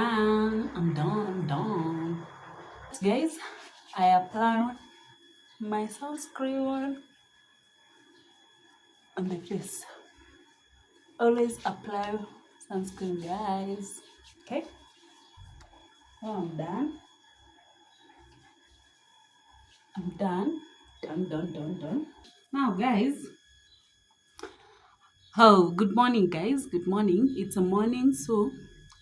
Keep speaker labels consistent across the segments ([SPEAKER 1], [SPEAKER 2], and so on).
[SPEAKER 1] I'm done. Guys, I apply my sunscreen on the face. Always apply sunscreen, guys. Okay, now I'm done. I'm done. Done. Now, guys. Oh, good morning, guys. Good morning. It's a morning, so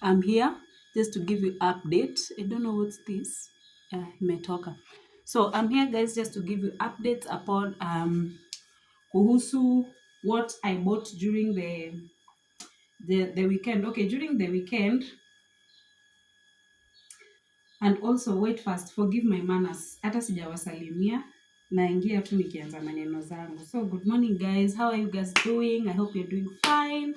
[SPEAKER 1] I'm here just to give you update. I don't know what's this. Imetoka. So I'm here, guys, just to give you updates upon kuhusu what I bought during the weekend. Okay, during the weekend, and also wait first, forgive my manners. Hata sijawasalimia. Naingia tu nikianza maneno zangu. So good morning, guys. How are you guys doing? I hope you're doing fine.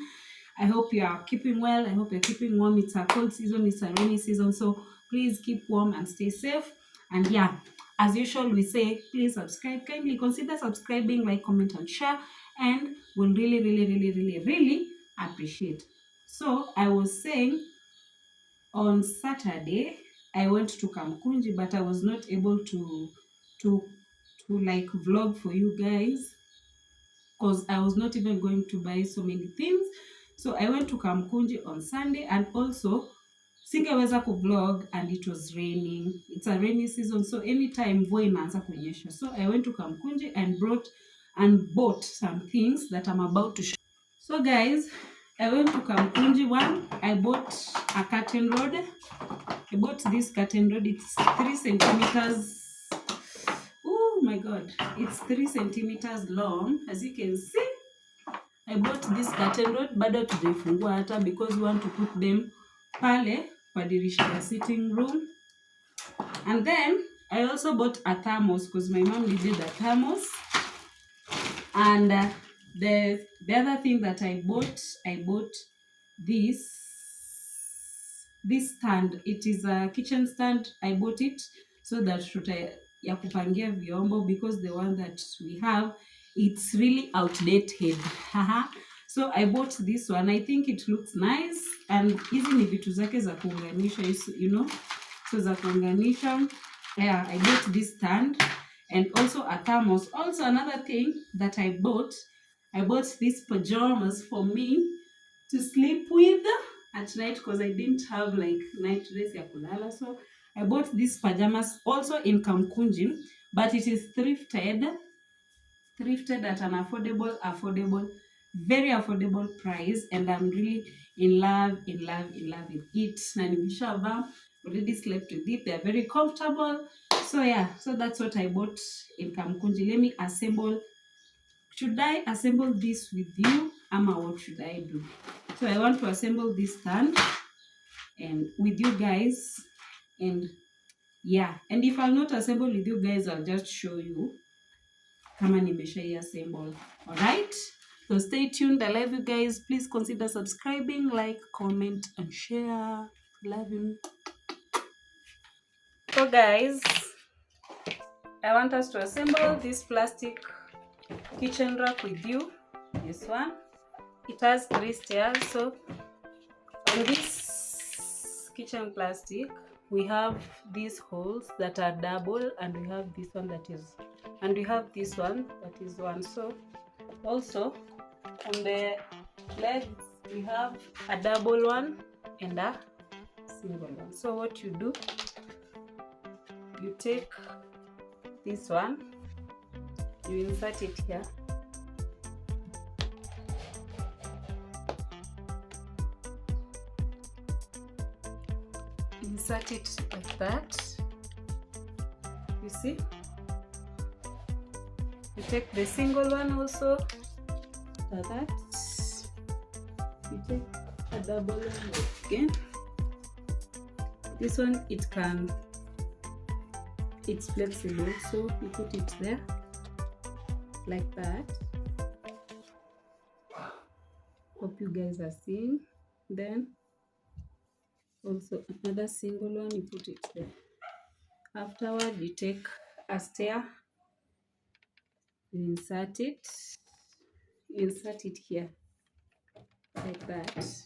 [SPEAKER 1] I hope you are keeping well. I hope you're keeping warm. It's a cold season, it's a rainy season. So please keep warm and stay safe. And yeah, as usual, we say please subscribe. Kindly consider subscribing, like, comment, and share. And we'll really appreciate. So I was saying on Saturday, I went to Kamkunji, but I was not able to like vlog for you guys because I was not even going to buy so many things. So I went to Kamkunji on Sunday, and also singeweza vlog, and it was raining. It's a rainy season, so anytime mvua inaanza kunyesha. So I went to Kamkunji and bought some things that I'm about to show. So guys, I went to Kamkunji. One, I bought a curtain rod. I bought this curtain rod. It's 3 centimeters. Oh my god, it's 3 centimeters long. As you can see, I bought this curtain rod. Bado tujaifungua hata because we want to put them pale kwa dirisha ya sitting room. And then I also bought a thermos because my mom needed a thermos. And the other thing that I bought this stand. It is a kitchen stand. I bought it so that ya kupangia vyombo, because the one that we have, it's really outdated. So I bought this one. I think it looks nice, and hizi ni vitu zake za kuunganisha, you know, so za kuunganisha. Yeah, I bought this stand and also a thermos. Also another thing that I bought these pajamas for me to sleep with at night, because I didn't have like night dress ya kulala. So I bought these pajamas also in Kamkunji, but it is thrifted at an affordable, very affordable price, and I'm really in love with it. Na nimeshavaa, already slept with it. They're very comfortable. So yeah, so that's what I bought in Kamkunji. Let me assemble. Should I assemble this with you? Ama what should I do? So I want to assemble this stand and with you guys, and yeah, and if I'll not assemble with you guys, I'll just show you kama nimeshai assemble. All right, so stay tuned. I love you guys. Please consider subscribing, like, comment, and share. Love you. So guys, I want us to assemble this plastic kitchen rack with you. This one, it has 3 stairs. So on this kitchen plastic, we have these holes that are double, and we have this one that is, and we have this one that is one. So also on the legs, we have a double one and a single one. So what you do, you take this one, you insert it here, insert it like that. You see, you take the single one also like that. You take a double one again. This one, it's flexible, so you put it there like that. Hope you guys are seeing. Then also another single one, you put it there. Afterward, you take a stair, you insert it here like that.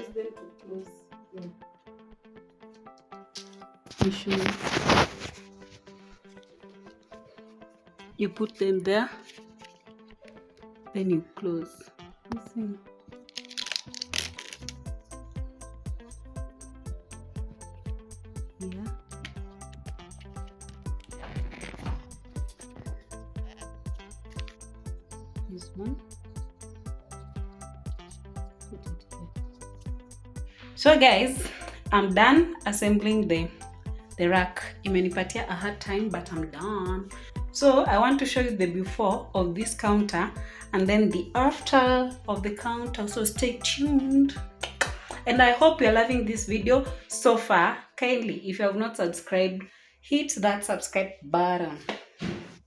[SPEAKER 1] use them to close. Yeah. You should. You put them there, then you close. You see. Yeah. This one. Put it there. So guys, I'm done assembling the rack. Imenipatia a hard time, but I'm done. So I want to show you the before of this counter and then the after of the counter. So stay tuned. And I hope you're loving this video so far. Kindly, if you have not subscribed, hit that subscribe button.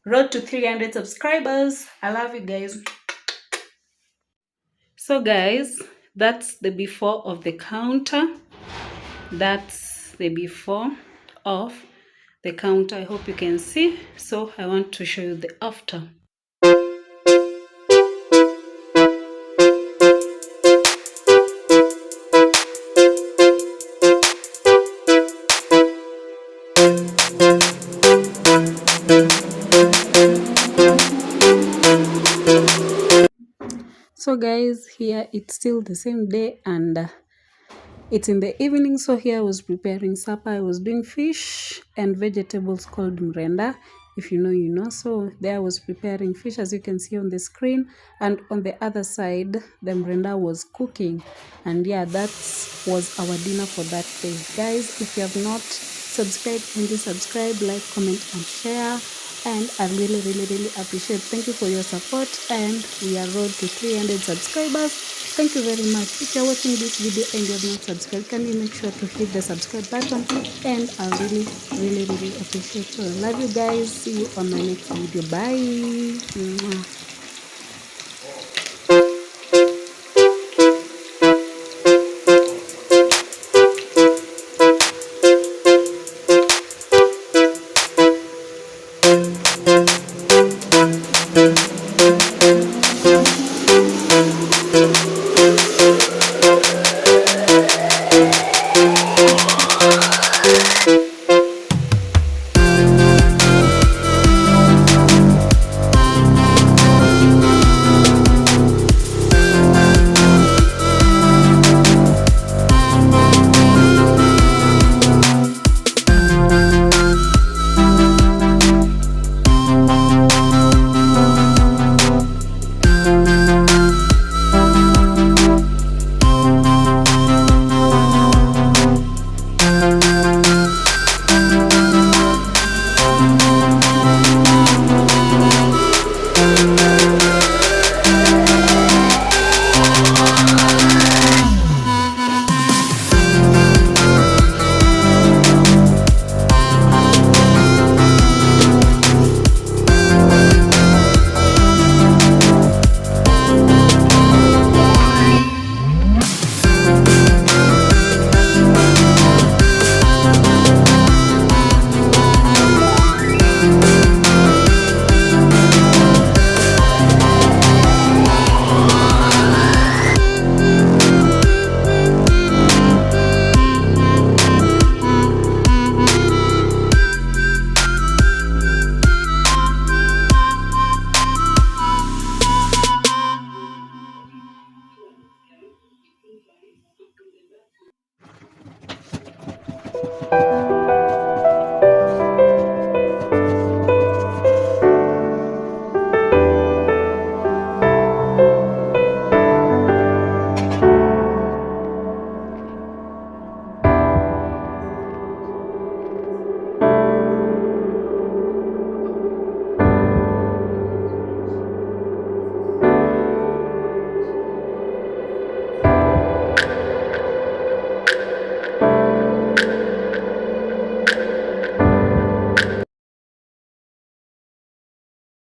[SPEAKER 1] Road to 300 subscribers. I love you guys. So guys, that's the before of the counter. That's the before of the counter. I hope you can see. So I want to show you the after. So guys, here it's still the same day and it's in the evening. So here I was preparing supper. I was doing fish and vegetables called mrenda. If you know, you know. So there I was preparing fish, as you can see on the screen, and on the other side the mrenda was cooking. And yeah, that was our dinner for that day. Guys, if you have not subscribed, kindly subscribe, like, comment and share. And I really appreciate. Thank you for your support, and we are road to 300 subscribers. Thank you very much. If you're watching this video and you have not subscribed, can you make sure to hit the subscribe button? And I really appreciate you. I love you guys. See you on my next video. Bye.